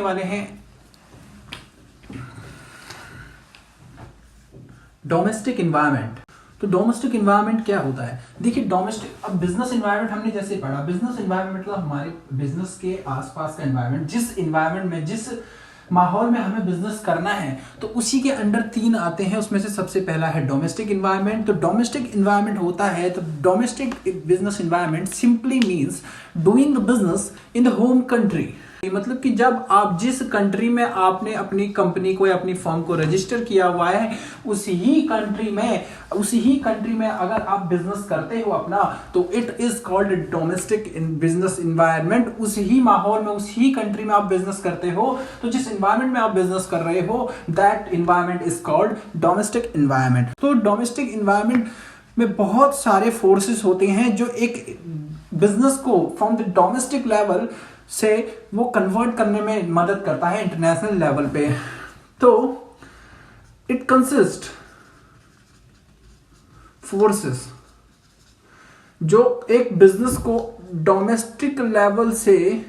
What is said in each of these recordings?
वाले हैं domestic environment. तो डोमेस्टिक इन्वायरमेंट क्या होता है? देखिए डोमेस्टिक, अब बिजनेस इन्वायरमेंट हमने जैसे पढ़ा, बिजनेस इन्वायरमेंट मतलब हमारे बिजनेस के आसपास का इन्वायरमेंट, जिस इन्वायरमेंट में, जिस माहौल में हमें बिजनेस करना है, तो उसी के अंडर 3 आते हैं। उसमें से सबसे पहला है डोमेस्टिक इन्वायरमेंट। तो डोमेस्टिक इन्वायरमेंट होता है, तो domestic business environment simply means doing the business in the home country. मतलब कि जब आप जिस कंट्री में आपने अपनी कंपनी को या अपनी फर्म को रजिस्टर किया हुआ है, उसी कंट्री में अगर आप बिजनेस करते हो अपना, तो it is called domestic business environment. उसी माहौल में, उसी कंट्री में आप बिजनेस करते हो, तो जिस इन्वायरमेंट में आप बिजनेस कर रहे हो, that environment is called domestic environment. तो डोमेस्टिक इन्वायरमेंट में बहुत सारे फोर्सेस होते हैं जो एक बिजनेस को फ्रॉम द डोमेस्टिक लेवल से वो कन्वर्ट करने में मदद करता है इंटरनेशनल लेवल पे। तो इट कंसिस्ट फोर्सेस जो एक बिजनेस को डोमेस्टिक लेवल से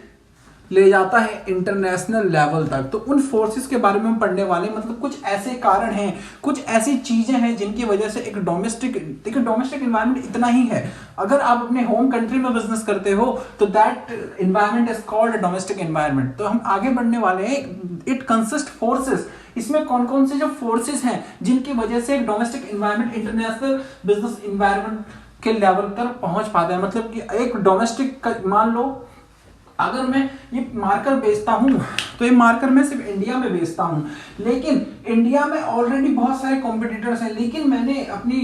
ले जाता है इंटरनेशनल लेवल तक। तो उन फोर्सेस के बारे में हम पढ़ने वाले, मतलब कुछ ऐसे कारण हैं, कुछ ऐसी चीजें हैं जिनकी वजह से एक डोमेस्टिक इन्वायरमेंट इतना ही है। अगर आप अपने होम कंट्री में बिजनेस करते हो, तो that environment is called domestic environment. तो हम आगे बढ़ने वाले हैं। इट कंसिस्ट फोर्सेस, इसमें कौन कौन से जो फोर्सेस हैं जिनकी वजह से एक domestic environment international business environment के लेवल तक पहुंच पाता है। मतलब कि एक डोमेस्टिक, मान लो अगर मैं ये मार्कर बेचता हूं, तो ये मार्कर मैं सिर्फ इंडिया में बेचता हूं, लेकिन इंडिया में ऑलरेडी बहुत सारे कॉम्पिटिटर्स हैं। लेकिन मैंने अपनी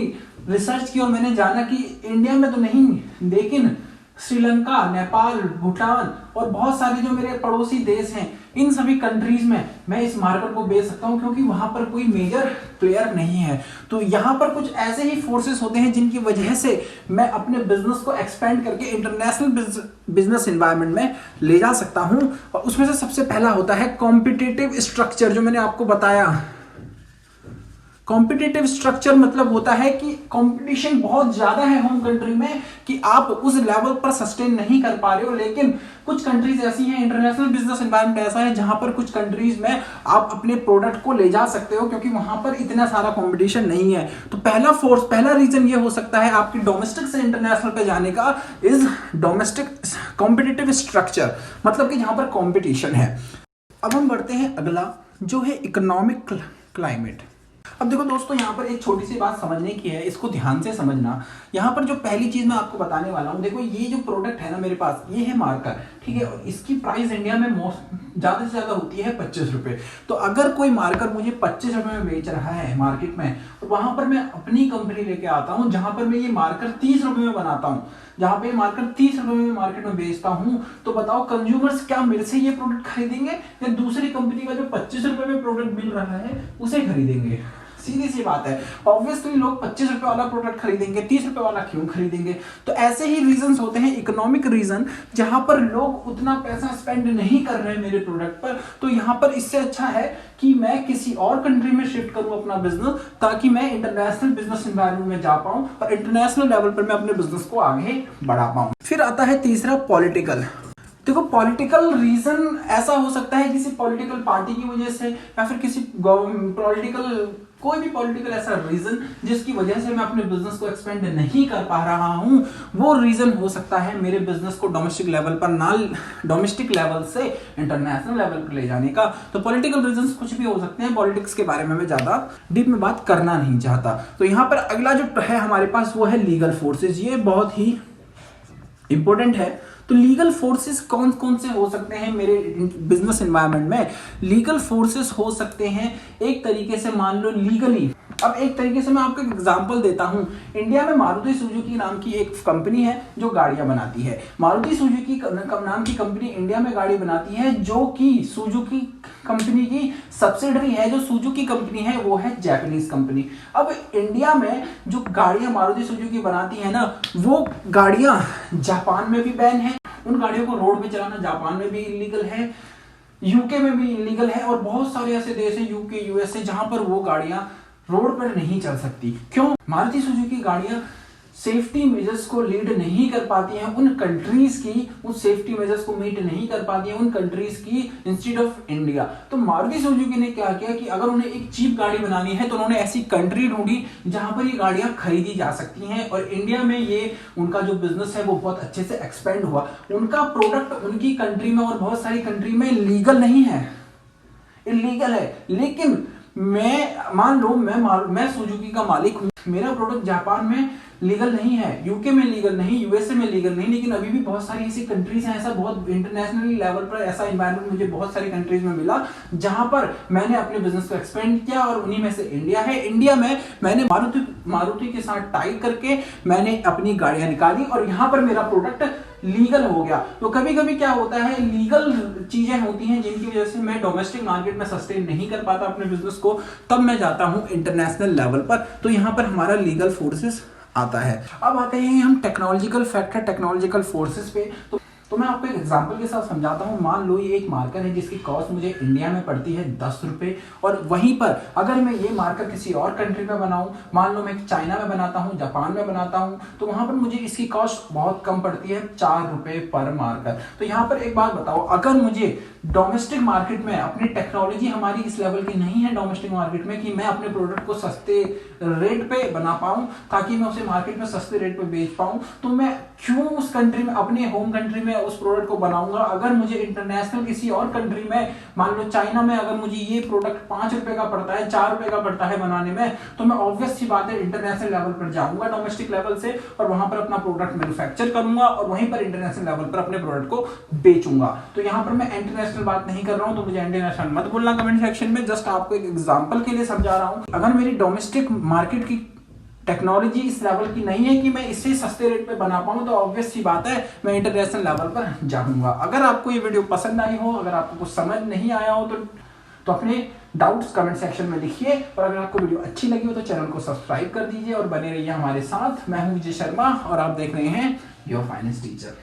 रिसर्च की और मैंने जाना कि इंडिया में तो नहीं, लेकिन श्रीलंका, नेपाल, भूटान और बहुत सारे जो मेरे पड़ोसी देश हैं, इन सभी कंट्रीज में मैं इस मार्कर को बेच सकता हूं, क्योंकि वहां पर कोई मेजर प्लेयर नहीं है। तो यहां पर कुछ ऐसे ही फोर्सेस होते हैं जिनकी वजह से मैं अपने बिजनेस को एक्सपेंड करके इंटरनेशनल बिजनेस एनवायरनमेंट में ले जा सकता हूं। और उसमें से सबसे पहला होता है कॉम्पिटिटिव स्ट्रक्चर, जो मैंने आपको बताया। कॉम्पिटिटिव स्ट्रक्चर मतलब होता है कि कंपटीशन बहुत ज्यादा है होम कंट्री में, कि आप उस लेवल पर सस्टेन नहीं कर पा रहे हो। लेकिन कुछ कंट्रीज ऐसी हैं, इंटरनेशनल बिजनेस एनवायरनमेंट ऐसा है जहां पर कुछ कंट्रीज में आप अपने प्रोडक्ट को ले जा सकते हो, क्योंकि वहां पर इतना सारा कंपटीशन नहीं है। तो पहला रीजन ये हो सकता है आपकी डोमेस्टिक से इंटरनेशनल पे जाने का, इज डोमेस्टिक कॉम्पिटिटिव स्ट्रक्चर, मतलब कि जहां पर कॉम्पिटिशन है। अब हम बढ़ते हैं अगला, जो है इकोनॉमिक क्लाइमेट। अब देखो दोस्तों, यहाँ पर एक छोटी सी बात समझने की है, इसको ध्यान से समझना। यहाँ पर जो पहली चीज मैं आपको बताने वाला हूँ, देखो ये जो प्रोडक्ट है ना मेरे पास, ये है मार्कर, ठीक है। और इसकी प्राइस इंडिया में ज्यादा से ज्यादा होती है 25 रुपए। तो अगर कोई मार्कर मुझे 25 रुपए में बेच रहा है मार्केट में, और वहां पर मैं अपनी कंपनी लेके आता हूँ जहां पर मैं ये मार्कर 30 रुपए में बनाता हूँ, जहां पे मार्कर 30 रुपए में मार्केट में बेचता हूं, तो बताओ कंज्यूमर्स क्या मेरे से ये प्रोडक्ट खरीदेंगे या दूसरी कंपनी का जो 25 रुपए में प्रोडक्ट मिल रहा है उसे खरीदेंगे? सीधी सी बात है, ऑब्वियसली लोग 25 रुपए वाला प्रोडक्ट खरीदेंगे, 30 रुपए वाला क्यों खरीदेंगे? तो ऐसे ही रीजंस होते हैं, इकोनॉमिक रीजन, जहां पर लोग उतना पैसा स्पेंड नहीं कर रहे हैं मेरे प्रोडक्ट पर। तो यहाँ पर इससे अच्छा है कि मैं किसी और कंट्री में शिफ्ट करूं अपना बिजनेस, ताकि मैं इंटरनेशनल बिजनेस एनवायरनमेंट में जा पाऊं और इंटरनेशनल लेवल पर मैं अपने बिजनेस को आगे बढ़ा पाऊं। फिर आता है तीसरा, पॉलिटिकल। देखो पॉलिटिकल रीजन ऐसा हो सकता है किसी पॉलिटिकल पार्टी की वजह से, या फिर किसी कोई भी पॉलिटिकल ऐसा रीजन जिसकी वजह से मैं अपने बिजनेस को एक्सपेंड नहीं कर पा रहा हूं, वो रीजन हो सकता है मेरे बिजनेस को डोमेस्टिक लेवल पर ना, डोमेस्टिक लेवल से इंटरनेशनल लेवल पर ले जाने का। तो पॉलिटिकल रीजंस कुछ भी हो सकते हैं, पॉलिटिक्स के बारे में मैं ज्यादा डीप में बात करना नहीं चाहता। तो यहाँ पर अगला जो है हमारे पास, वो है लीगल फोर्सेज। ये बहुत ही इंपॉर्टेंट है। तो लीगल फोर्सेस कौन कौन से हो सकते हैं मेरे बिजनेस एनवायरनमेंट में? लीगल फोर्सेस हो सकते हैं एक तरीके से, मान लो लीगली। अब एक तरीके से मैं आपको एक एग्जांपल देता हूं। इंडिया में मारुति सुजुकी नाम की एक कंपनी है जो गाड़ियां बनाती है। मारुति सुजुकी नाम की कंपनी इंडिया में गाड़ी बनाती है, जो कि सुजुकी कंपनी की सब्सिडरी है। जो सुजुकी कंपनी है वो है जापानीज कंपनी। अब इंडिया में जो गाड़ियां मारुति सुजुकी बनाती है ना, वो गाड़ियां जापान में भी बैन है। उन गाड़ियों को रोड पे चलाना जापान में भी इलीगल है, यूके में भी इलीगल है, और बहुत सारे ऐसे देश हैं, यूके, यूएसए, जहां पर वो गाड़ियां रोड पर नहीं चल सकती। क्यों? मारुति सुजुकी गाड़ियां सेफ्टी मेजर्स को लीड नहीं कर पाती हैं, उन कंट्रीज की उस सेफ्टी मेजर्स को मीट नहीं कर पाती हैं उन कंट्रीज की इंस्टेड ऑफ इंडिया। तो मारुति सुजुकी ने क्या किया कि अगर उन्हें एक चीप गाड़ी बनानी है तो उन्होंने ऐसी कंट्री ढूंढी जहां पर ये गाड़ियां खरीदी जा सकती हैं, और इंडिया में ये उनका जो बिजनेस है वो बहुत अच्छे से एक्सपेंड हुआ। उनका प्रोडक्ट उनकी कंट्री में और बहुत सारी कंट्री में लीगल नहीं है, इलीगल है, लेकिन मैं मान लो मैं सुजुकी का मालिक हूं, मेरा प्रोडक्ट जापान में लीगल नहीं है, यूके में लीगल नहीं, यूएसए में लीगल नहीं, लेकिन अभी भी बहुत सारी ऐसी कंट्रीज हैं, ऐसा बहुत इंटरनेशनल लेवल पर ऐसा एनवायरनमेंट मुझे बहुत सारी कंट्रीज में मिला जहां पर मैंने अपने बिजनेस को एक्सपेंड किया, और उन्हीं में से इंडिया है। इंडिया में मैंने मारुति के साथ टाई करके मैंने अपनी गाड़ियां निकाली और यहां पर मेरा प्रोडक्ट लीगल हो गया। तो कभी कभी क्या होता है, लीगल चीजें होती हैं जिनकी वजह से मैं डोमेस्टिक मार्केट में सस्टेन नहीं कर पाता अपने बिजनेस को, तब मैं जाता हूं इंटरनेशनल लेवल पर, तो यहां पर हमारा लीगल फोर्सेस आता है। अब आते हैं हम टेक्नोलॉजिकल फैक्टर, टेक्नोलॉजिकल फोर्सेस पे। तो मैं आपको एक एग्जांपल के साथ समझाता हूं। मान लो ये एक मार्कर है जिसकी कॉस्ट मुझे इंडिया में पड़ती है 10 रुपए, और वहीं पर अगर मैं ये मार्कर किसी और कंट्री में बनाऊं, मान लो मैं चाइना में बनाता हूं, जापान में बनाता हूं, तो वहां पर मुझे इसकी कॉस्ट बहुत कम पड़ती है, 4 रुपए पर मार्कर। तो यहाँ पर एक बात बताओ, अगर मुझे डोमेस्टिक मार्केट में अपनी टेक्नोलॉजी हमारी इस लेवल की नहीं है डोमेस्टिक मार्केट में कि मैं अपने प्रोडक्ट को सस्ते रेट पे बना पाऊं ताकि मैं उसे मार्केट में सस्ते रेट पे बेच पाऊं, तो मैं क्यों उस कंट्री में, अपने होम कंट्री में उस प्रोडक्ट को बनाऊंगा। अगर मुझे इंटरनेशनल किसी और कंट्री में, मान लो चाइना में, अगर मुझे ये प्रोडक्ट 5 रुपए का पड़ता है, 4 रुपए का पड़ता है बनाने में, तो मैं ऑब्वियस सी बात है इंटरनेशनल लेवल पर जाऊंगा डोमेस्टिक लेवल से, और वहां पर अपना प्रोडक्ट मैन्युफैक्चर करूंगा और वहीं पर इंटरनेशनल लेवल पर अपने प्रोडक्ट को बेचूंगा। तो यहाँ पर मैं इंटरनेशनल बात नहीं कर रहा हूं, तो मुझे इंटरनेशनल मत बोलना कमेंट सेक्शन में, जस्ट आपको एक एग्जांपल के लिए समझा रहा हूं। अगर मेरी डोमेस्टिक मार्केट की टेक्नोलॉजी इस लेवल की नहीं है कि मैं इससे सस्ते रेट पे बना पाऊं, तो ऑब्वियस सी बात है मैं इंटरनेशनल लेवल पर जाऊंगा। अगर आपको ये वीडियो पसंद आई हो, अगर आपको कुछ समझ नहीं आया हो, तो अपने डाउट्स कमेंट सेक्शन में लिखिए, और अगर आपको वीडियो अच्छी लगी हो तो चैनल को सब्सक्राइब कर दीजिए और बने रहिए हमारे साथ। मैं हूं विजय शर्मा और आप देख रहे हैं योर फाइनेंस टीचर।